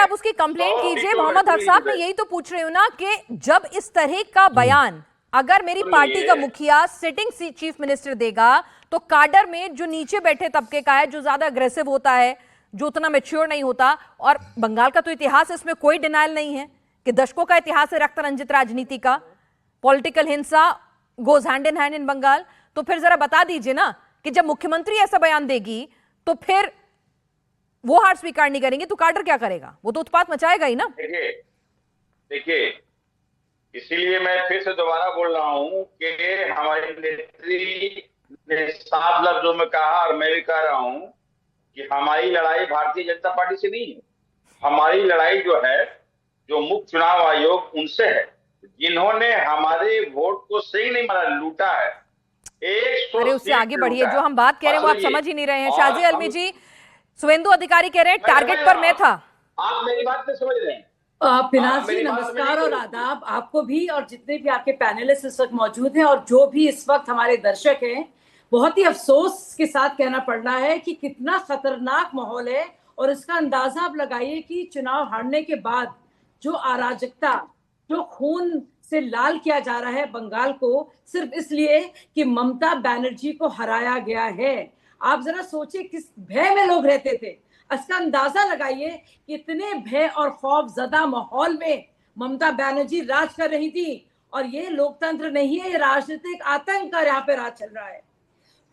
आप उसकी कंप्लेंट कीजिए। मोहम्मद हक साहब, मैं यही तो पूछ रही हूँ ना कि जब इस तरह का बयान अगर मेरी पार्टी का मुखिया सिटिंग चीफ मिनिस्टर देगा, तो काडर में जो नीचे बैठे तबके का है, जो ज्यादा अग्रेसिव होता है, जो उतना मैच्योर नहीं होता, और बंगाल का तो इतिहास, इसमें कोई डिनाइल नहीं है कि दशकों का इतिहास है रक्त रंजित राजनीति का, पॉलिटिकल हिंसा goes hand in hand in Bengal. तो फिर जरा बता दीजिए ना कि जब मुख्यमंत्री ऐसा बयान देगी तो फिर वो हार स्वीकार नहीं करेंगे तो काडर क्या करेगा? वो तो उत्पात मचाएगा ही ना। देखिए, इसीलिए मैं फिर से दोबारा बोल रहा हूं कि हमारी नेत्री ने साफ लफ्जों में कहा, और मैं भी कह रहा हूं कि हमारी लड़ाई भारतीय जनता पार्टी से नहीं है। हमारी लड़ाई जो है, जो मुख्य चुनाव आयोग उनसे है, जिन्होंने हमारे वोट को सही नहीं माना, लूटा है। अरे उससे आगे बढ़िए, जो हम बात कह रहे हैं वो आप समझ ही नहीं रहे हैं। शाजी अलमी जी, शुभेंदु अधिकारी कह रहे हैं टारगेट पर मैं था। आप मेरी बात नहीं समझ रहे हैं। फिनाज जी नमस्कार और आदाब आपको भी, और जितने भी आपके पैनलिस्ट इस वक्त मौजूद हैं और जो भी इस वक्त हमारे दर्शक हैं। बहुत ही अफसोस के साथ कहना पड़ रहा है कि कितना खतरनाक माहौल है, और इसका अंदाजा आप लगाइए कि चुनाव हारने के बाद जो अराजकता, जो खून से लाल किया जा रहा है बंगाल को, सिर्फ इसलिए कि ममता बनर्जी को हराया गया है। आप जरा सोचिए किस भय में लोग रहते थे, इसका अंदाजा लगाइए कितने भय और खौफजदा माहौल में ममता बनर्जी राज कर रही थी। और ये लोकतंत्र नहीं है, ये राजनीतिक आतंक का यहाँ पे राज चल रहा है।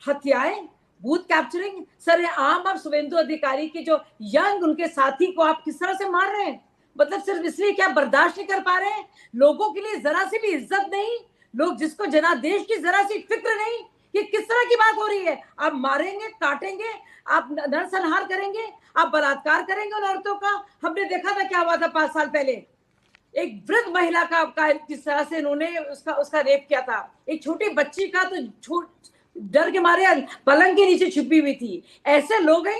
हत्याएं, बूथ कैप्चरिंग, सर आम आप शुभेंदु अधिकारी के जो यंग उनके साथी को आप किस तरह से मार रहे हैं? मतलब सिर्फ इसलिए क्या बर्दाश्त नहीं कर पा रहे हैं? लोगों के लिए जरा सी भी इज्जत नहीं, लोग जिसको जनादेश की जरा सी फिक्र नहीं। ये किस तरह की बात हो रही है? आप मारेंगे, काटेंगे, आप नरसंहार करेंगे, आप बलात्कार करेंगे उन औरतों का। हमने देखा था क्या हुआ था 5 साल पहले, एक वृद्ध महिला का किस तरह से इन्होंने उसका रेप किया था। एक छोटी बच्ची का तो डर के मारे पलंग के नीचे छुपी हुई थी। ऐसे लोग हैं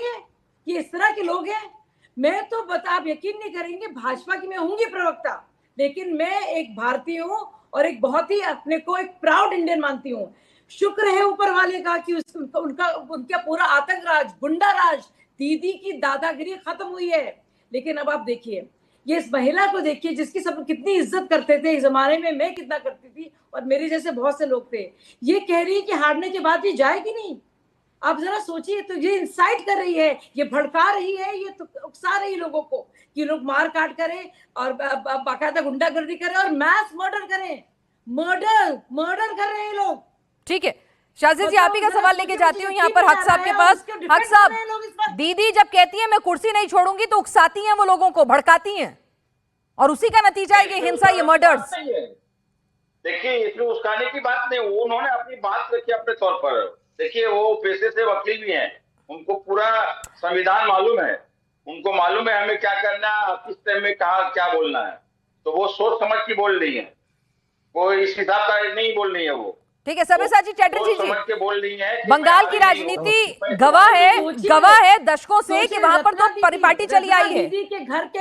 ये इस तरह के लोग हैं। मैं तो आप यकीन नहीं करेंगे, भाजपा की मैं होंगी प्रवक्ता, लेकिन मैं एक भारतीय हूँ और एक बहुत ही अपने को एक प्राउड इंडियन मानती हूँ। शुक्र है ऊपर वाले का कि उनका पूरा आतंक राज, गुंडा राज, दीदी की दादागिरी खत्म हुई है। लेकिन अब आप देखिए, ये इस महिला को देखिए जिसकी सब कितनी इज्जत करते थे इस जमाने में, मैं कितना करती थी और मेरे जैसे बहुत से लोग थे। ये कह रही है कि हारने के बाद ये जाएगी नहीं। आप जरा सोचिए, तो ये इंसाइट कर रही है, ये भड़का रही है, ये तो उकसा रही है लोगों को कि लोग मार काट करें और बाकायदा गुंडागर्दी करें और मैस मर्डर करें। मर्डर कर रहे हैं लोग। ठीक है शाजी जी, आप ही का सवाल लेके जाती हूँ यहाँ पर हक साहब के पास। हक साहब, दीदी जब कहती है मैं कुर्सी नहीं छोड़ूंगी तो उकसाती हैं वो लोगों को, भड़काती हैं, और उसी का नतीजा है ये हिंसा, ये मर्डर्स। देखिए, इसमें उस्काने की बात नहीं, उन्होंने अपनी बात रखी अपने तौर पर। देखिए, वो पेशे से वकील भी हैं, उनको पूरा संविधान मालूम है, उनको मालूम है हमें क्या करना, किस टाइम में कहा क्या बोलना है। तो वो सोच समझ के बोल रही है, वो इस हिसाब का नहीं बोल रही है वो। ठीक है सब्यसाची चैटर्जी जी, के बोल रही है बंगाल की राजनीति गवाह है दशकों से कि वहां पर तो परिपाटी चली आई है,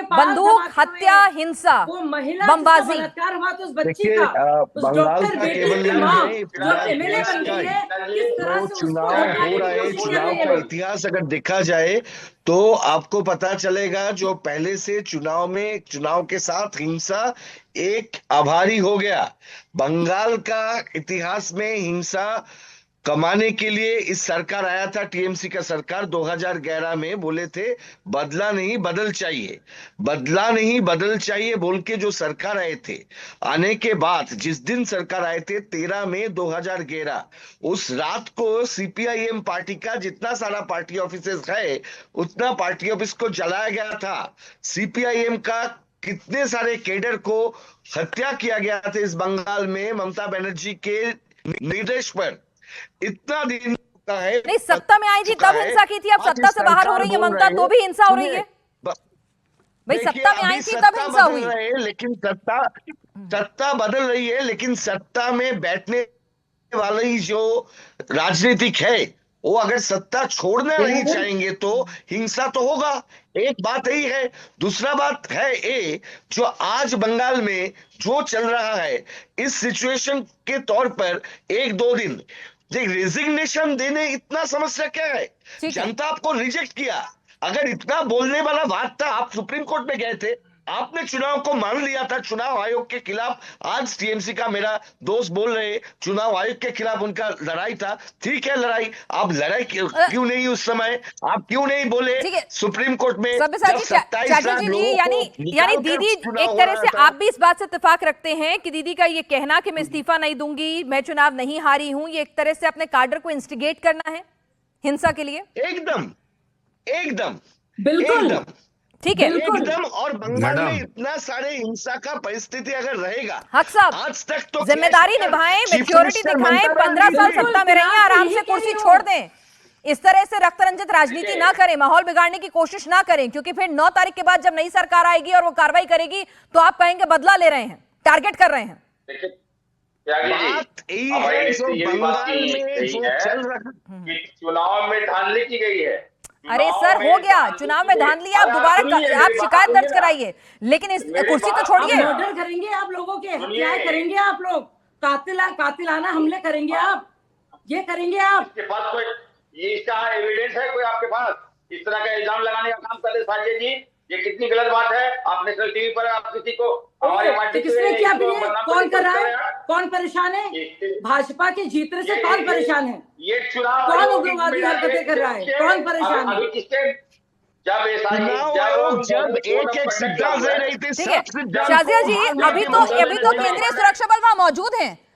बंदूक, हत्या, हिंसा, बमबाजी। बंगाल का केवल चुनाव हो रहा है, चुनाव का इतिहास अगर देखा जाए तो आपको पता चलेगा जो पहले से चुनाव के साथ हिंसा एक आभारी हो गया। बंगाल का इतिहास में हिंसा कमाने के लिए इस सरकार आया था, टीएमसी का सरकार 2011 में, बोले थे बदला नहीं बदल चाहिए, बदला नहीं बदल चाहिए बोल के जो सरकार आए थे। आने के बाद जिस दिन सरकार आए थे 13 मई 2011, उस रात को सीपीआईएम पार्टी का जितना सारा पार्टी ऑफिसेस है उतना पार्टी ऑफिस को जलाया गया था। सीपीआईएम का कितने सारे कैडर को हत्या किया गया था इस बंगाल में ममता बनर्जी के निर्देश पर। इतना दिन का है, नहीं सत्ता में आई थी तब हिंसा की थी, अब सत्ता से बाहर हो रही है ममता तो भी हिंसा हो रही है। भाई सत्ता में आई थी तब हिंसा हुई, लेकिन सत्ता बदल रही है, लेकिन सत्ता में बैठने वाली जो राजनीतिक है वो अगर सत्ता छोड़ना नहीं चाहेंगे तो हिंसा तो होगा। एक बात यही है। दूसरा बात है ये, जो आज बंगाल में जो चल रहा है इस सिचुएशन के तौर पर 1-2 दिन रेजिग्नेशन देने इतना समस्या क्या है? जनता आपको रिजेक्ट किया, अगर इतना बोलने वाला बात था, आप सुप्रीम कोर्ट में गए थे, आपने चुनाव को मान लिया था चुनाव आयोग के खिलाफ। आज टीएमसी का मेरा दोस्त बोल रहे चुनाव आयोग के खिलाफ उनका लड़ाई था, ठीक है लड़ाई, आप लड़ाई क्यों नहीं उस समय, आप क्यों नहीं बोले ठीक है। सुप्रीम कोर्ट में? सब्यसाची जब 27 लाख चैटर्जी जी, लोगों को यानी निकाल कर दीदी चुनाव एक हो तरह रहा से था। आप भी इस बात से इत्तेफाक रखते हैं कि दीदी का ये कहना कि मैं इस्तीफा नहीं दूंगी, मैं चुनाव नहीं हारी हूं, ये एक तरह से अपने काडर को इंस्टिगेट करना है हिंसा के लिए? एकदम एकदम बिल्कुल एकदम ठीक है। एकदम। और बंगाल में मैडम। इतना सारे हिंसा का परिस्थिति अगर रहेगा, हक साहब, आज तक तो जिम्मेदारी निभाएं, मैच्योरिटी दिखाएं, 15 साल सत्ता में रहिए, आराम से कुर्सी छोड़ दें। इस तरह से रक्त रंजित राजनीति ना करें, माहौल बिगाड़ने की कोशिश ना करें, क्योंकि फिर 9 तारीख के बाद जब नई सरकार आएगी और वो कार्रवाई करेगी तो आप कहेंगे बदला ले रहे हैं, टारगेट कर रहे हैं। देखिए त्यागी जी, बात यही हमारी है नेत्री जो ये भी बात बंगाल में कही जो है चल रहा कि चुनाव में धांधली की गई है। अरे सर, हो गया चुनाव में धांधली, आप दोबारा आप शिकायत दर्ज कराइए, लेकिन इस कुर्सी तो छोड़िए। मर्डर करेंगे आप, लोगों के हत्याएं करेंगे आप लोग, कातिलाना हमले करेंगे आप, ये करेंगे आप। इसके पास कोई ये इसका एविडेंस है कोई आपके पास? इस तरह का इल्जाम लगाने का काम कर रहे साजिद जी, ये कितनी गलत बात है। आप नेशनल टीवी पर आप किसी को हमारी पार्टी किसने किया फिर? को बदनाम कौन कर रहा करने की है? कोशिश कर कौन परेशान है? रहे हैं। भाजपा के जीतने से कौन परेशान है? ये चुनाव कौन आयोग की उग्रवादी जिम्मेदारी हरकतें कर रहा है? कौन परेशान है? अभी किसके जब ये सारी चुनाव आयोग जब एक सिद्धांत दे रही थी, ठीक है सब सिद्धांत शाजिया जी, को अभी तो केंद्रीय सुरक्षा बल वहां मौजूद हैं,